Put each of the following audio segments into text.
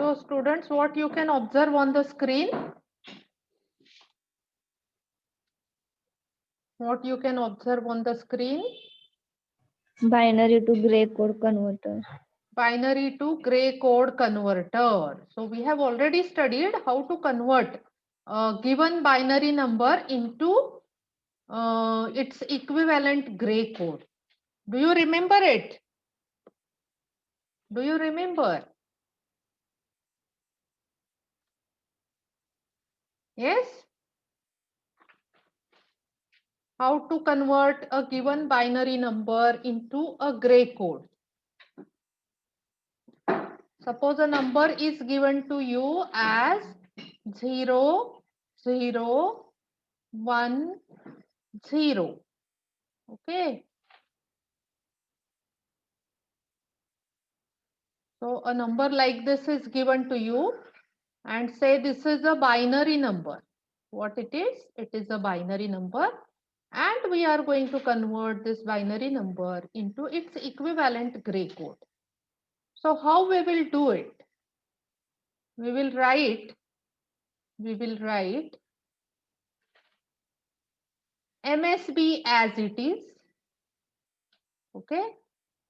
So students, what you can observe on the screen? What you can observe on the screen? Binary to gray code converter. Binary to gray code converter. So we have already studied how to convert a given binary number into its equivalent gray code. Do you remember it? Do you remember? Yes? How to convert a given binary number into a gray code. Suppose a number is given to you as 0, 0, 1, 0. Okay. So a number like this is given to you and say this is a binary number. What it is? It is a binary number and we are going to convert this binary number into its equivalent gray code. So how we will do it? We will write MSB as it is. Okay.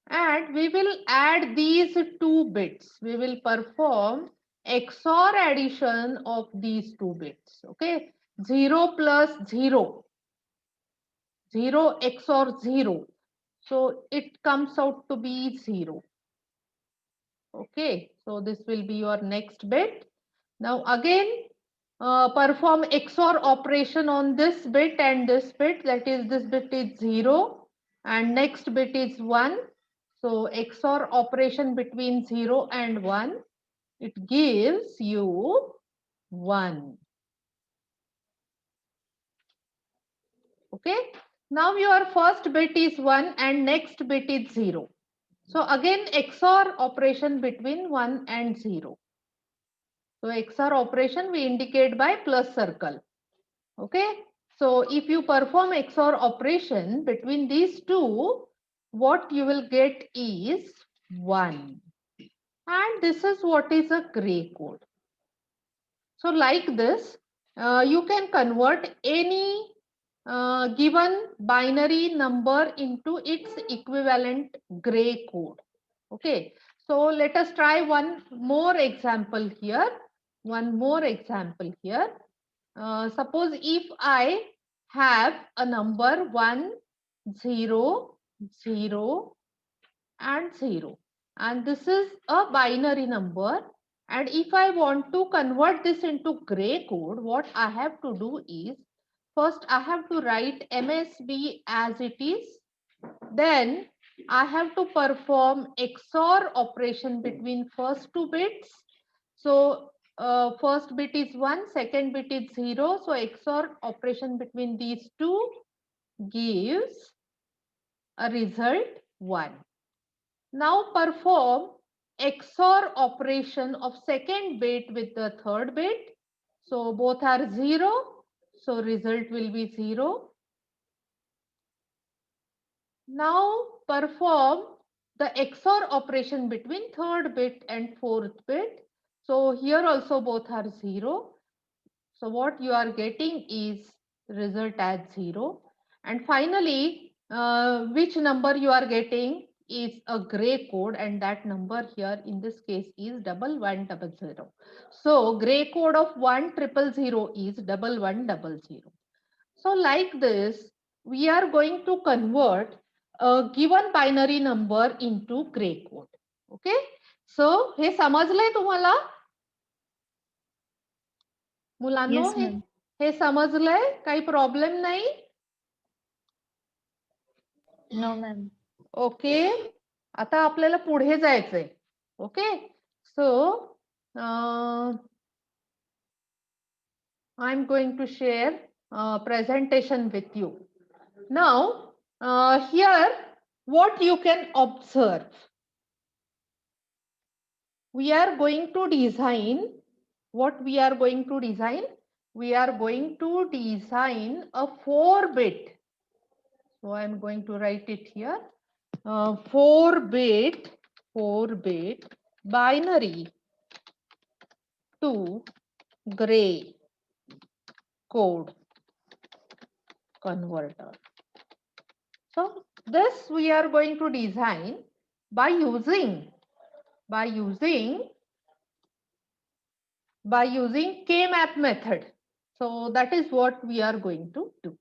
And we will add these two bits. We will perform XOR addition of these two bits. Okay. 0 plus 0. 0 XOR 0. So it comes out to be 0. Okay. So this will be your next bit. Now again, perform XOR operation on this bit and this bit. That is, this bit is 0 and next bit is 1. So XOR operation between 0 and 1, it gives you 1. Okay. Now your first bit is 1 and next bit is 0. So again XOR operation between 1 and 0. So XOR operation we indicate by plus circle. Okay. So if you perform XOR operation between these two, what you will get is 1. And this is what is a gray code. So like this, you can convert any given binary number into its equivalent gray code. Okay. So let us try one more example here. Suppose if I have a number 1, 0, 0 and 0 and this is a binary number, and if I want to convert this into gray code, what I have to do is first I have to write MSB as it is, then I have to perform XOR operation between first two bits. So first bit is 1, second bit is 0. So XOR operation between these two gives a result 1. Now perform XOR operation of second bit with the third bit. So both are 0. So result will be 0. Now perform the XOR operation between third bit and fourth bit. So here also both are 0. So what you are getting is result as 0. And finally, which number you are getting is a gray code, and that number here in this case is 1100. So gray code of 1000 is 1100. So like this, we are going to convert a given binary number into gray code. Okay. So हे समजलंय तुम्हाला? मुलांनो Yes, ma'am. हे समजलंय? काही problem नाही? No, ma'am. Okay. आता आपल्याला पुढे जायचंय. Okay. So I'm going to share presentation with you. Now, here what you can observe. We are going to design, what we are going to design? We are going to design a 4-bit. So I'm going to write it here. 4-bit binary to gray code converter. So this we are going to design by using K-map method. So that is what we are going to do.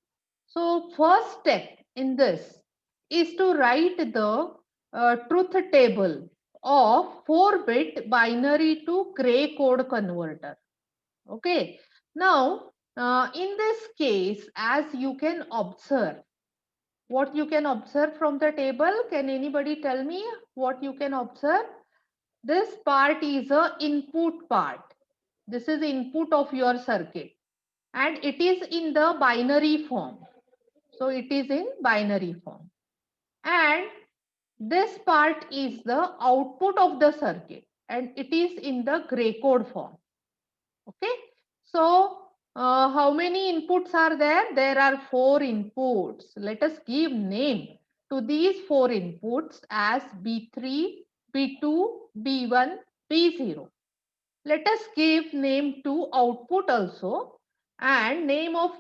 So first step in this is to write the truth table of 4-bit binary to gray code converter. Okay. Now, in this case, as you can observe, what you can observe from the table, can anybody tell me what you can observe? This part is a input part. This is input of your circuit and it is in the binary form. So it is in binary form. And this part is the output of the circuit and it is in the gray code form. Okay. So how many inputs are there? There are 4 inputs. Let us give name to these 4 inputs as B3, B2, B1, B0. Let us give name to output also, and name of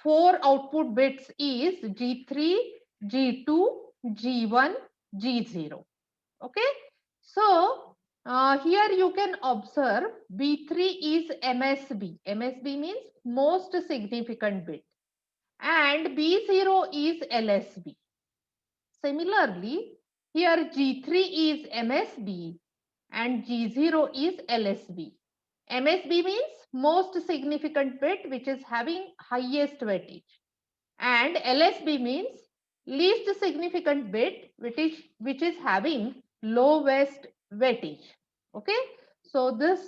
4 output bits is G3, G2, G1, G0. Okay. So here you can observe B3 is MSB. MSB means most significant bit and B0 is LSB. Similarly, here G3 is MSB and G0 is LSB. MSB means most significant bit which is having highest weightage and LSB means least significant bit which is having lowest weightage. Okay. So this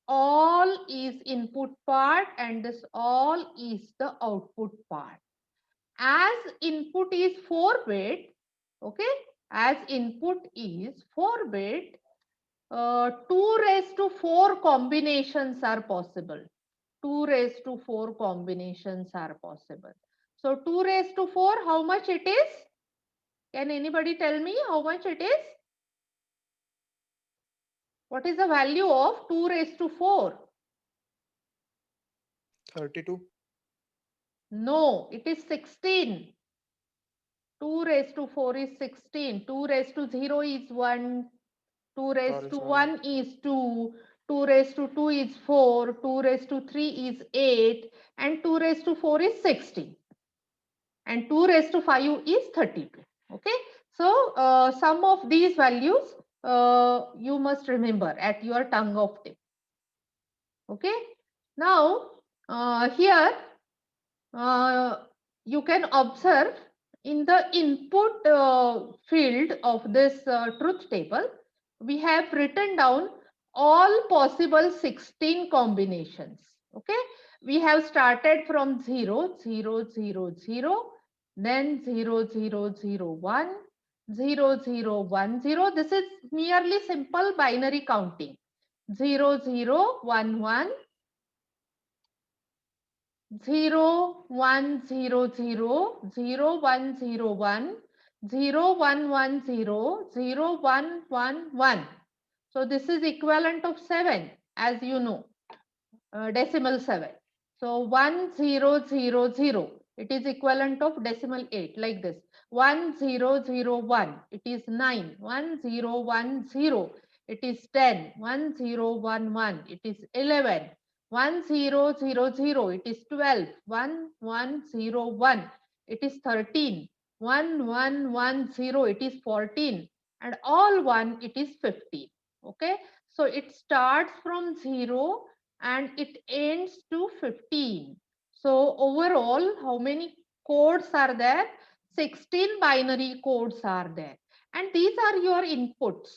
all is input part and this all is the output part. As input is 4-bit, okay, as input is 4-bit, 2 raised to 4 combinations are possible. 2 raised to 4 combinations are possible. So 2 raised to 4, how much it is? Can anybody tell me how much it is? What is the value of 2 raised to 4? 32. No, it is 16. 2 raised to 4 is 16. 2 raised to 0 is 1. 2 raised to 1 is 2. 2 raised to 2 is 4. 2 raised to 3 is 8. And 2 raised to 4 is 16. And 2 raised to 5 is 32. Okay. So some of these values you must remember at your tongue of tip. Okay. Now here you can observe in the input field of this truth table, we have written down all possible 16 combinations. Okay. We have started from 0, 0, 0, 0, then 0, 0, 0, 1, 0, 0, 1, 0. This is merely simple binary counting. 0, 0, 1, 1, 0, 1, 0, 0, 0, 1, 0, 1, 0, 1, 1, 0, 0, 1, 1, 1. So this is equivalent of 7, as you know, decimal 7. So 1, 0, 0, 0. It is equivalent of decimal 8, like this. 1, 0, 0, 1. It is 9. 1, 0, 1, 0. It is 10. 1, 0, 1, 1. It is 11. 1, 0, 0, 0. It is 12. 1, 1, 0, 1. It is 13. 1, 1, 1, 0. It is 14. And all 1, it is 15. Okay. So it starts from 0 and it ends to 15. So overall, how many codes are there? 16 binary codes are there. And these are your inputs.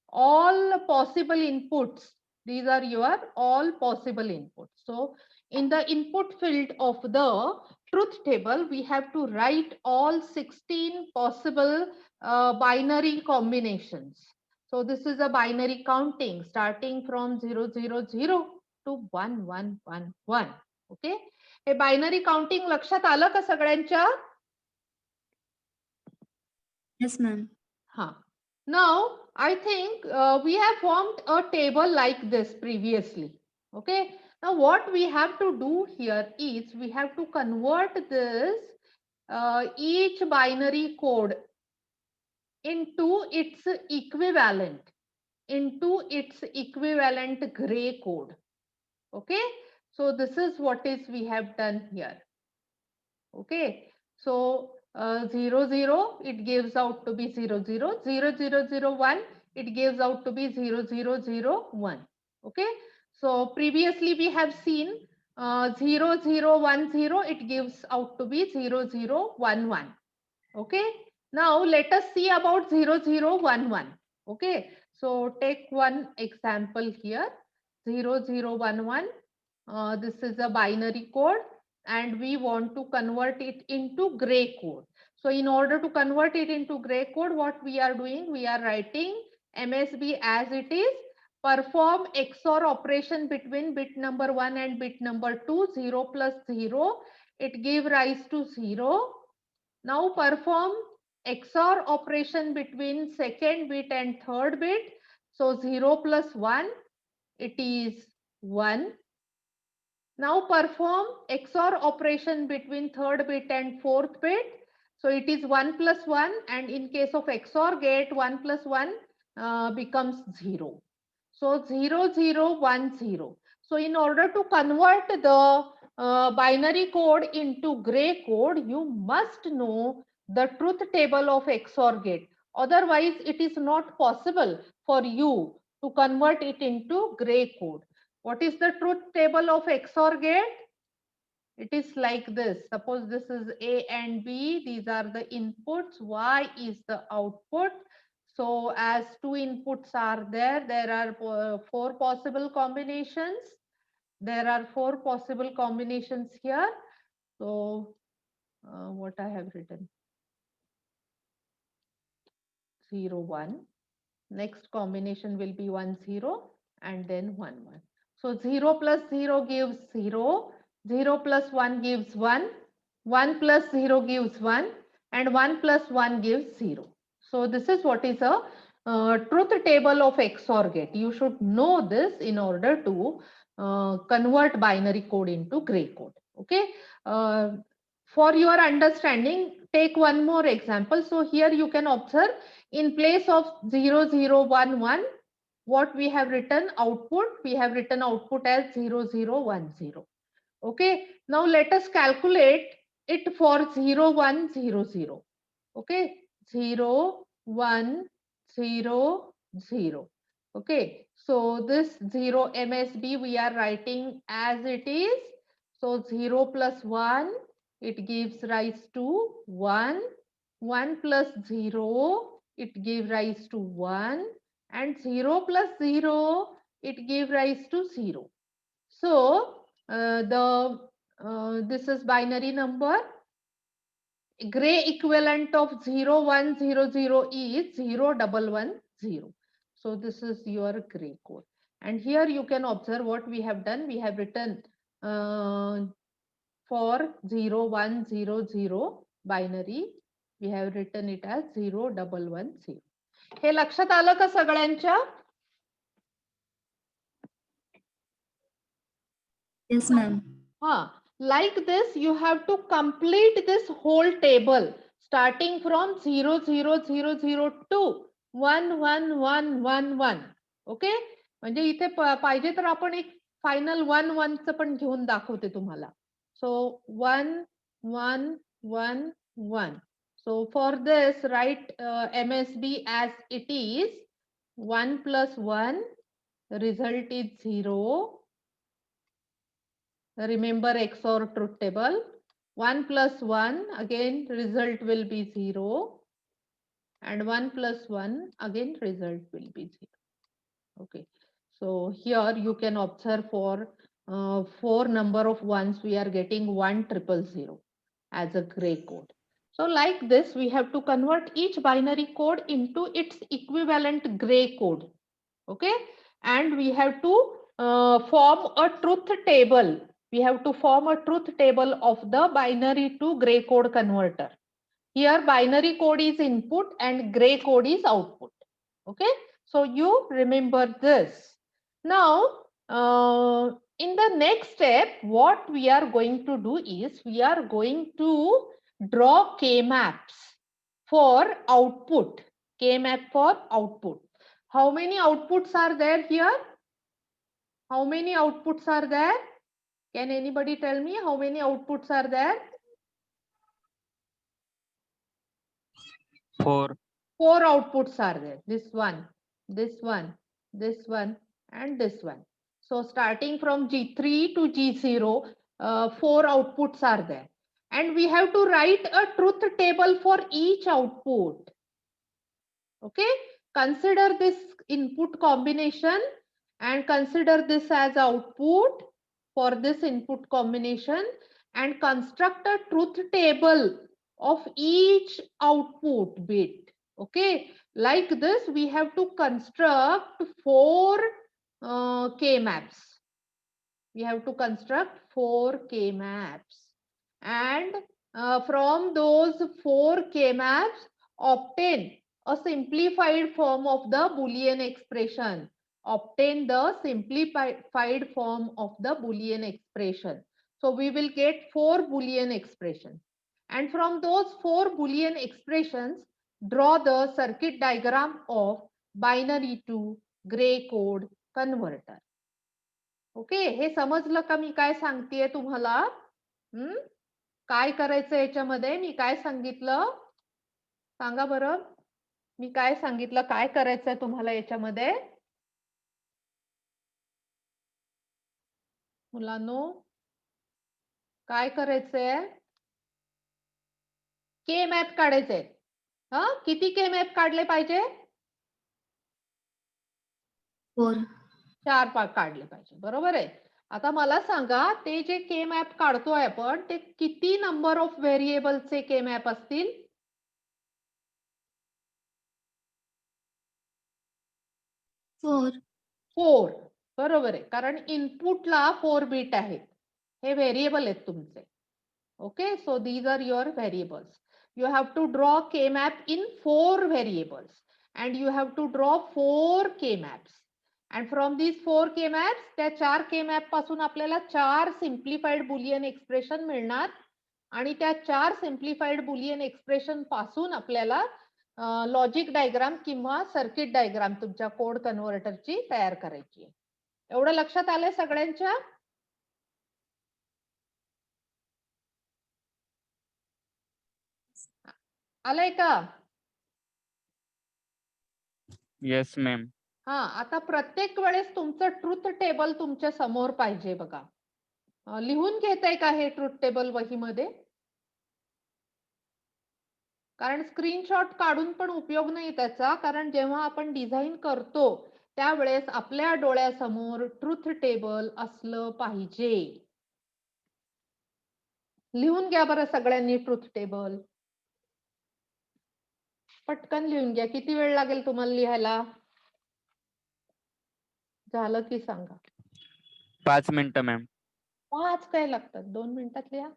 All possible inputs. These are your all possible inputs. So in the input field of the truth table, we have to write all 16 possible binary combinations. So this is a binary counting starting from 0, 0, 0 to 1, 1, 1, 1. Okay. Hey binary counting लक्षात आलं का सगळ्यांच्या? Yes, ma'am. Ha. Now I think we have formed a table like this previously. Okay. Now what we have to do here is we have to convert this each binary code into its equivalent gray code. Okay. So this is what is we have done here. Okay. So 0 0 it gives out to be 0 0 0 0 0 1 it gives out to be 0 0 0 1. Okay. So previously we have seen 0 0 1 0 it gives out to be 0 0 1 1. Okay. Now let us see about 0 0 1 1. Okay. So take one example here, 0 0 1 1. This is a binary code and we want to convert it into gray code. So in order to convert it into gray code, what we are doing, we are writing MSB as it is. Perform XOR operation between bit number 1 and bit number 2, 0 plus 0. It give rise to 0. Now perform XOR operation between second bit and third bit. So 0 plus 1, it is 1. Now perform XOR operation between third bit and fourth bit. So it is 1 plus 1, and in case of XOR gate 1 plus 1 becomes 0. So 0 0 1 0. So in order to convert the binary code into gray code, you must know the truth table of XOR gate. Otherwise, it is not possible for you to convert it into gray code. What is the truth table of XOR gate? It is like this. Suppose this is A and B. These are the inputs. Y is the output. So as two inputs are there, there are four possible combinations. There are four possible combinations here. So what I have written? 0, 1. Next combination will be 1, 0 and then 1, 1. So 0 plus 0 gives 0. 0 plus 1 gives 1. 1 plus 0 gives 1. And 1 plus 1 gives 0. So this is what is a truth table of XOR gate. You should know this in order to convert binary code into gray code. Okay. For your understanding, take one more example. So here you can observe, in place of 0 0 1 1, what we have written output, we have written output as 0 0 1 0. Okay. Now let us calculate it for 0 1 0 0. Okay. 0 1 0 0. Okay. So this 0 MSB we are writing as it is. So 0 plus 1, it gives rise to 1. 1 plus 0, it gives rise to 1. And 0 plus 0, it gives rise to 0. So this is binary number. Gray equivalent of 0 1 0 0 is 0 1 1 0. So this is your gray code. And here you can observe what we have done. We have written for 0 1 0 0 binary, we have written it as 0 1 1 0. हे लक्षात आलं का सगळ्यांच्या? Yes, ma'am. Like this, you have to complete this whole table starting from 0 0 0 0 to 1 1 1 1 1. Okay. म्हणजे इथे पाहिजे तर आपण एक फायनल 1 1 चं पण घेऊन दाखवते तुम्हाला. So 1 1 1 1. So for this, write MSB as it is. 1 plus 1, result is 0. Remember XOR truth table. 1 plus 1, again result will be 0. And 1 plus 1, again result will be 0. Okay. So here you can observe for 4 number of ones, we are getting 1,000 as a gray code. So like this, we have to convert each binary code into its equivalent gray code. Okay. And we have to form a truth table. We have to form a truth table of the binary to gray code converter. Here binary code is input and gray code is output. Okay. So you remember this. Now In the next step, what we are going to do is we are going to draw K-maps for output. K-map for output. How many outputs are there here? How many outputs are there? Can anybody tell me how many outputs are there? 4. 4 outputs are there. This one, this one, this one, and this one. So starting from G3 to G0, 4 outputs are there. And we have to write a truth table for each output. Okay, consider this input combination and consider this as output for this input combination and construct a truth table of each output bit. Okay, like this we have to construct 4 K maps. We have to construct 4 K maps, and from those 4 K maps obtain a simplified form of the Boolean expression. Obtain the simplified form of the Boolean expression. So we will get 4 Boolean expressions. And from those 4 Boolean expressions, draw the circuit diagram of binary to gray code converter. Okay, हे समजलं का मी काय सांगतेय तुम्हाला? काय करायचं याच्यामध्ये? मी काय सांगितलं सांगा बरं. मी काय सांगितलं, काय करायचंय तुम्हाला याच्यामध्ये? मुलांनो, काय करायचंय? के मॅप काढायचे. किती के मॅप काढले पाहिजे? 4. 4 काढले पाहिजे. बरोबर आहे. आता मला सांगा, ते जे के मॅप काढतोय आपण, ते किती नंबर ऑफ व्हेरिएबलचे के मॅप असतील? 4. 4. बरोबर आहे, कारण इनपुटला 4 बीट आहेत. हे व्हेरिएबल आहेत तुमचे. Okay, so these are your variables. You have to draw K-map in 4 variables and you have to draw 4 K-maps. And from these 4 K-maps, त्या 4 K-map पासून आपल्याला 4 simplified Boolean expression मिळणार आणि त्या 4 simplified Boolean expression पासून आपल्याला लॉजिक डायग्राम किंवा circuit diagram तुमच्या कोड कन्व्हर्टरची तयार करायची आहे. एवढं लक्षात आलंय सगळ्यांच्या? आलंय का? Yes ma'am. आता प्रत्येक वेळेस तुमचं ट्रुथ टेबल तुमच्या समोर पाहिजे बघा. लिहून घेताय का हे ट्रुथ टेबल वहीमध्ये? कारण स्क्रीनशॉट काढून पण उपयोग नाही त्याचा, कारण जेव्हा आपण डिझाईन करतो त्यावेळेस आपल्या डोळ्यासमोर ट्रुथ टेबल असलं पाहिजे. लिहून घ्या बरं सगळ्यांनी ट्रुथ टेबल. पटकन लिहून घ्या. किती वेळ लागेल तुम्हाला लिहायला? झालं की सांगा. 5 मिनिटं मॅम. 5 काय लागतात? 2 मिनिटात लिहा.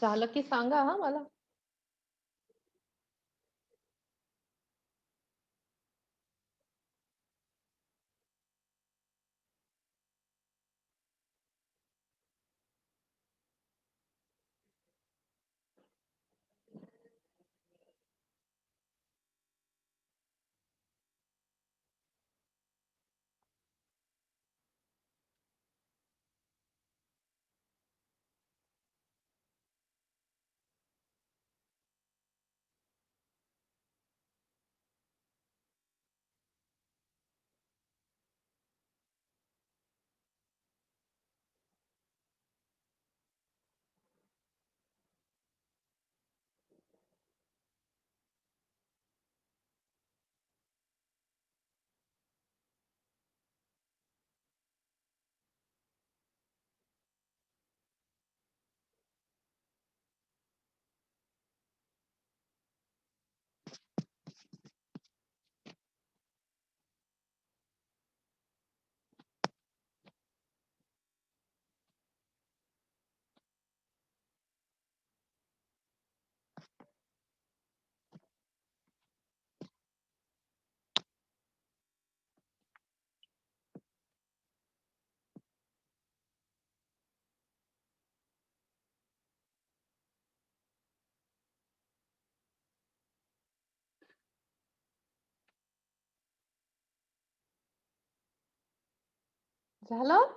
झालं की सांगा मला. झालं?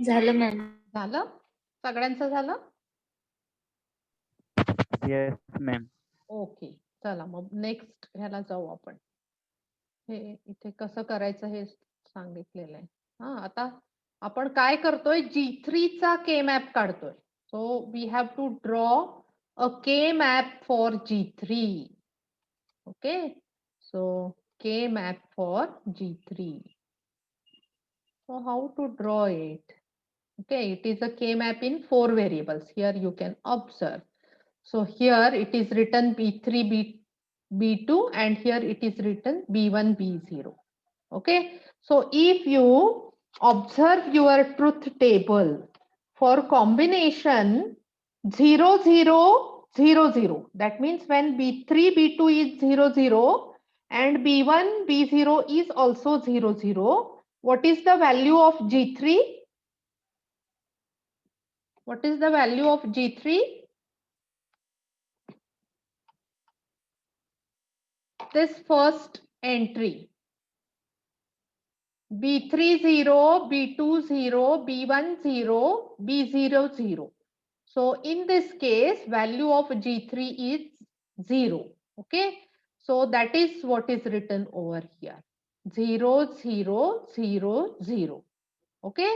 झालं मॅम. झालं? सगळ्यांचं झालं? Yes, ma'am. ओके, चला मग नेक्स्ट ह्याला जाऊ आपण. हे इथे कसं करायचं हे सांगितलेलं आहे. हा, आता आपण काय करतोय, G3 चा के मॅप काढतोय. So we have to draw a K map for G3. Okay, so K map for G3. So how to draw it? Okay, it is a K map in 4 variables. Here you can observe. So here it is written B3, B2, and here it is written B1, B0. Okay, so if you observe your truth table for combination 0, 0, 0, 0, that means when B3, B2 is 0, 0 and B1, B0 is also 0, 0, what is the value of G3? What is the value of G3? This first entry. B3 0, B2 0, B1 0, B0 0. So in this case, value of G3 is 0. Okay. So that is what is written over here. 0, 0, 0, 0. Okay.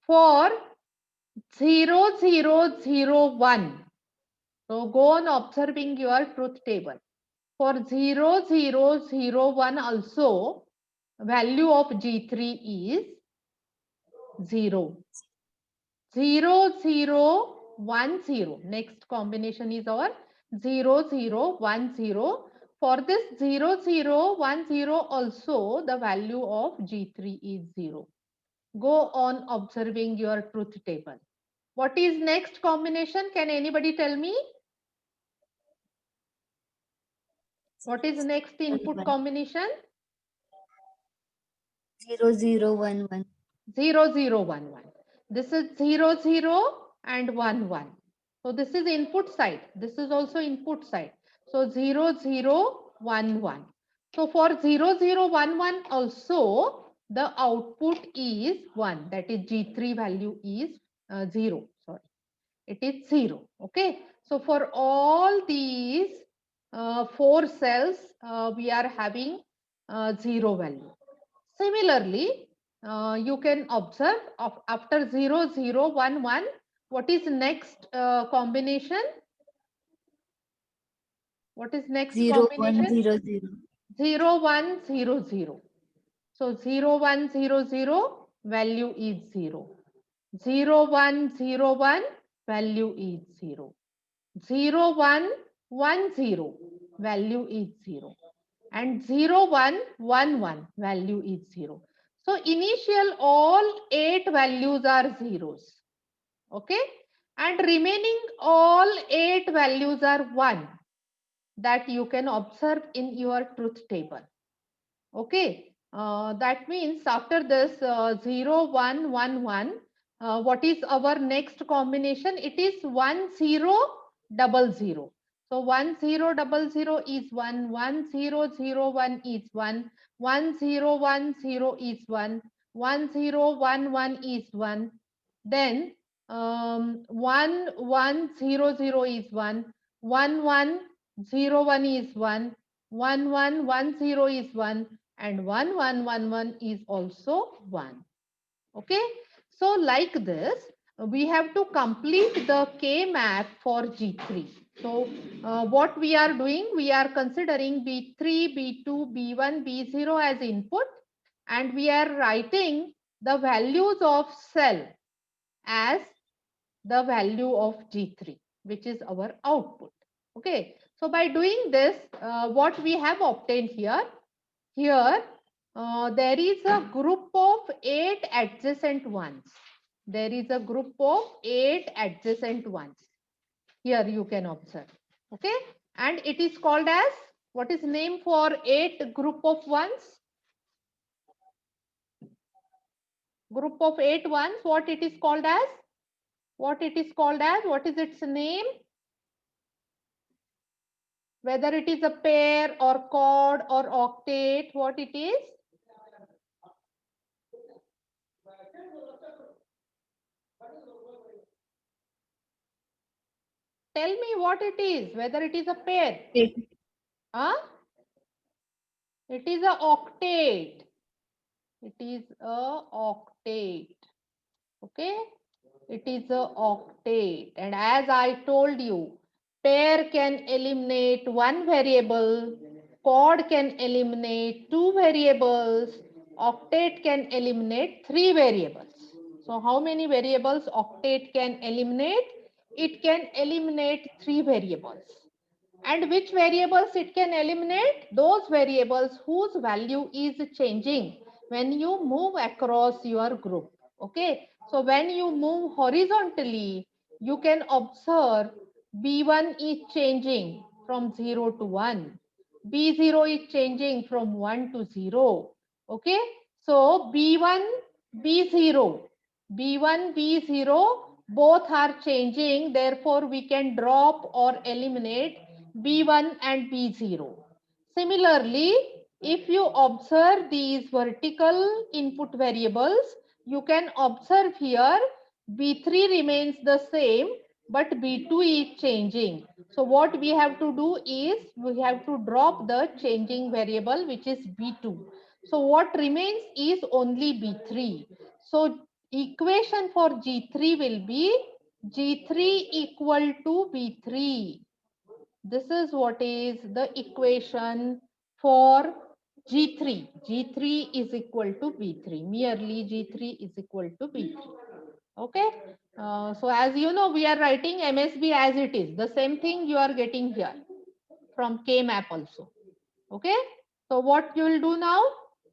For 0, 0, 0, 1. So go on observing your truth table. For 0, 0, 0, 1 also, value of G3 is 0. 0, 0, 1, 0. Next combination is our 0, 0, 1, 0. For this 0, 0, 1, 0 also, the value of G3 is 0. Go on observing your truth table. What is next combination? Can anybody tell me? What is next input combination? 0, 0, 1, 1. 0, 0, 1, 1. This is 0, 0 and 1, 1. So this is input side. This is also input side. So 0, 0, 1, 1. So for 0, 0, 1, 1 also, the output is 1. That is G3 value is 0. Sorry, it is 0. Okay. So for all these 4 cells, we are having 0 value. Similarly, you can observe after 0, 0, 1, 1, what is next combination? What is next 0, 1, combination? 0, 0. 0, 1, 0, 0. So 0, 1, 0, 0, value is 0. 0, 1, 0, 1, value is 0. 0, 1, 1, 0, value is 0. And 0, 1, 1, 1, value is 0. So initial all 8 values are zeros. Okay. And remaining all 8 values are 1 that you can observe in your truth table. Okay, that means after this 0, 1, 1, 1, what is our next combination? It is 1, 0, 0, 0. So 1, 0, 0, 0 is 1, 1, 0, 0, 1 is 1, 1, 0, 1, 0 is 1, 1, 0, 1, 1 is 1. Then 1, 1, 0, 0 is 1, 1, 1, 0, 1 is 1, 1, 1, 1, 0 is 1, and 1, 1, 1, 1 is also 1. Okay. So like this, we have to complete the K map for G3. So what we are doing, we are considering B3, B2, B1, B0 as input, and we are writing the values of cell as the value of G3, which is our output. Okay. So by doing this, what we have obtained here, there is a group of 8 adjacent ones. There is a group of 8 adjacent ones. Here you can observe. Okay. And it is called as, what is name for 8 group of ones? Group of 8 ones, what it is called as? What it is called as? What is its name? Whether it is a pair or chord or octet, what it is? Tell me what it is, whether it is a pair. Huh? It is a octet. It is a octet. Okay. It is a octet. And as I told you, pair can eliminate one variable, chord can eliminate two variables, octet can eliminate three variables. So how many variables octet can eliminate? It can eliminate three variables. And which variables it can eliminate? Those variables whose value is changing when you move across your group. Okay. So when you move horizontally, you can observe B1 is changing from 0 to 1. B0 is changing from 1 to 0. Okay. So B1, B0, B1, B0, both are changing. Therefore, we can drop or eliminate B1 and B0. Similarly, if you observe these vertical input variables, you can observe here B3 remains the same, but B2 is changing. So what we have to do is we have to drop the changing variable, which is B2. So what remains is only B3. So equation for G3 will be G3 equal to B3. This is what is the equation for G3. G3 is equal to B3. Merely G3 is equal to B3. Okay. So as you know, we are writing MSB as it is. The same thing you are getting here from K map also. Okay. So what you will do now?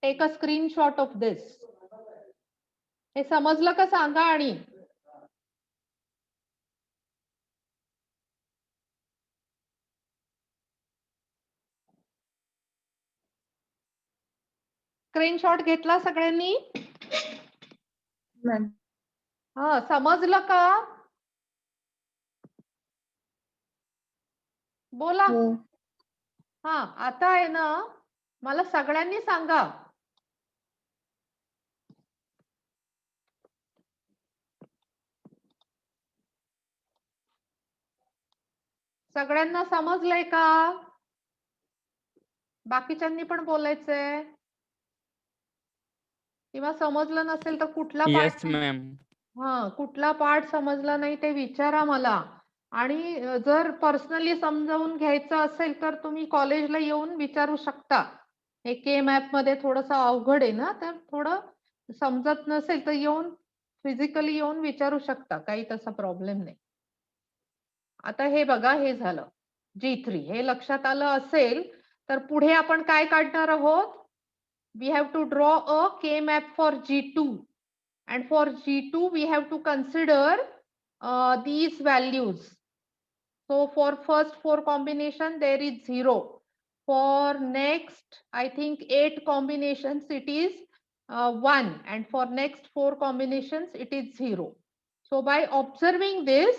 Take a screenshot of this. हे समजलं का सांगा आणि screenshot घेतला सगळ्यांनी? Ma'am. हा समजलं का? बोला. हो. हा आता आहे ना, मला सगळ्यांनी सांगा. सगळ्यांना समजलंय का? बाकीच्यांनी पण बोलायचंय. किंवा समजलं नसेल तर कुठला Yes, पार्ट ma'am. कुठला पार्ट समजला नाही ते विचारा मला. आणि जर पर्सनली समजावून घ्यायचं असेल तर तुम्ही कॉलेजला येऊन विचारू शकता. हे के मॅप मध्ये थोडंसं अवघड आहे ना, तर थोडं समजत नसेल तर येऊन फिजिकली येऊन विचारू शकता. काही तसा प्रॉब्लेम नाही. आता हे बघा, हे झालं G3. हे लक्षात आलं असेल तर पुढे आपण काय काढणार आहोत? We have to draw a K map for G2, and for G2 we have to consider these values. So for first 4 combination there is 0. For next, I think 8 combinations, it is 1, and for next 4 combinations, it is 0. So by observing this,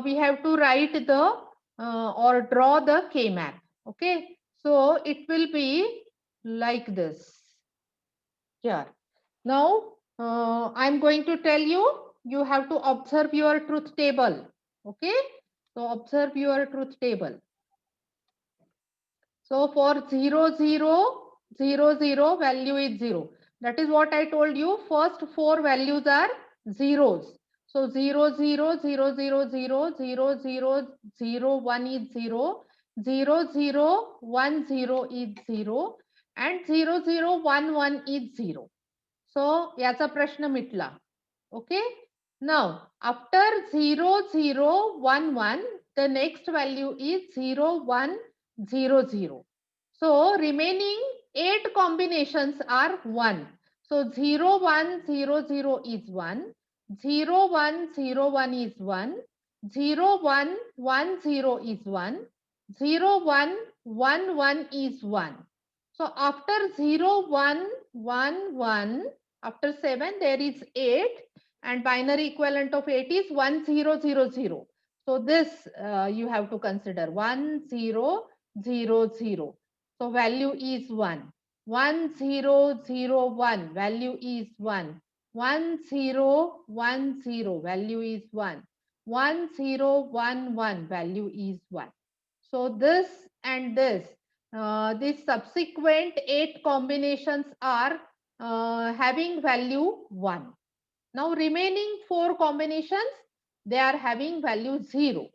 we have to write the or draw the K map. Okay, so it will be like this. Here. Now, I'm going to tell you, you have to observe your truth table. Okay, so observe your truth table. So for 0, 0, 0, 0, value is 0. That is what I told you. First 4 values are zeros. So 0, 0, 0, 0, 0, 0, 0, 0, 1 is 0, 0, 0, 1, 0 is 0, and 0, 0, 1, 1 is 0. So याचा प्रश्न मिटला. Okay. Now after 0, 0, 1, 1, the next value is 0, 1, 0, 0. So remaining 8 combinations are 1. So 0, 1, 0, 0 is 1. 0, 1, 0, 1 is 1. 0, 1, 1, 0 is 1. 0, 1, 1, 1 is 1. So after 0, 1, 1, 1, after 7 there is 8, and binary equivalent of 8 is 1, 0, 0, 0. So this you have to consider 1, 0, 0, 0. So value is 1. 1, 0, 0, 1. Value is 1. 1, 0, 1, 0. Value is 1. 1, 0, 1, 1. Value is 1. So this and this, these subsequent 8 combinations are having value 1. Now remaining 4 combinations, they are having value 0.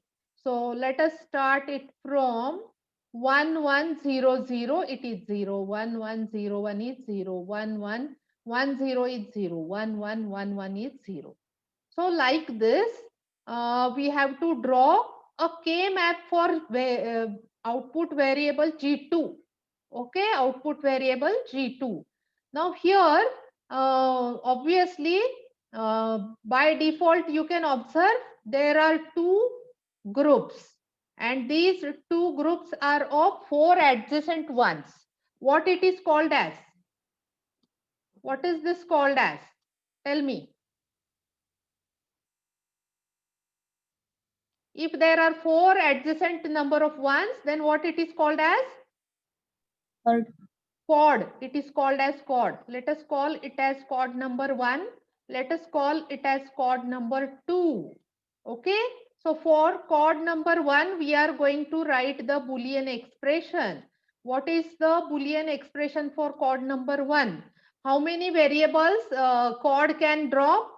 So let us start it from 1, 1, 0, 0. It is 0. 1, 1, 0, 1 is 0. 1, 1, 1, 0 is 0. 1, 1, 1, 1 is 0. So like this, we have to draw a K map for output variable G2. Okay, output variable G2. Now here, obviously, by default, you can observe there are 2 groups, and these 2 groups are of 4 adjacent ones. What it is called as? What is this called as? Tell me. If there are 4 adjacent number of ones, then what it is called as? Chord. It is called as chord. Let us call it as chord number 1. Let us call it as chord number 2. Okay. So for chord number 1, we are going to write the Boolean expression. What is the Boolean expression for chord number 1? How many variables chord can drop?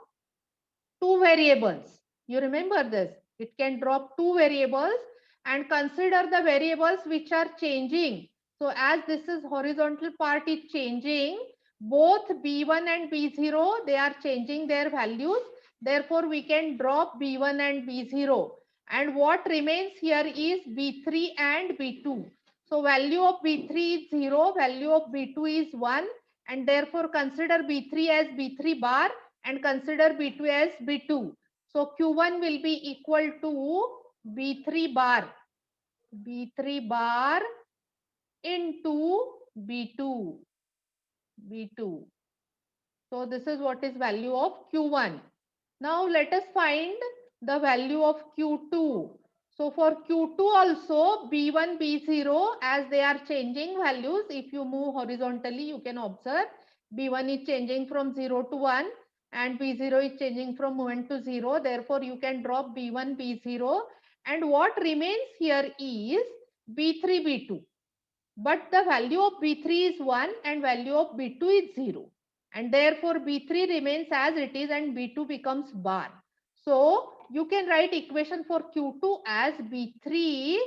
2 variables. You remember this. It can drop 2 variables, and consider the variables which are changing. So as this is horizontal part is changing, both B1 and B0, they are changing their values. Therefore, we can drop B1 and B0. And what remains here is B3 and B2. So value of B3 is 0, value of B2 is 1, and therefore consider B3 as B3 bar and consider B2 as B2. So Q1 will be equal to B3 bar. B3 bar into B2. B2. So this is what is value of Q1. Now let us find the value of Q2. So for Q2 also B1, B0, as they are changing values, if you move horizontally, you can observe B1 is changing from 0 to 1 and B0 is changing from 1 to 0. Therefore, you can drop B1, B0, and what remains here is B3, B2. But the value of B3 is 1 and value of B2 is 0. And therefore, B3 remains as it is and B2 becomes bar. So, you can write equation for Q2 as B3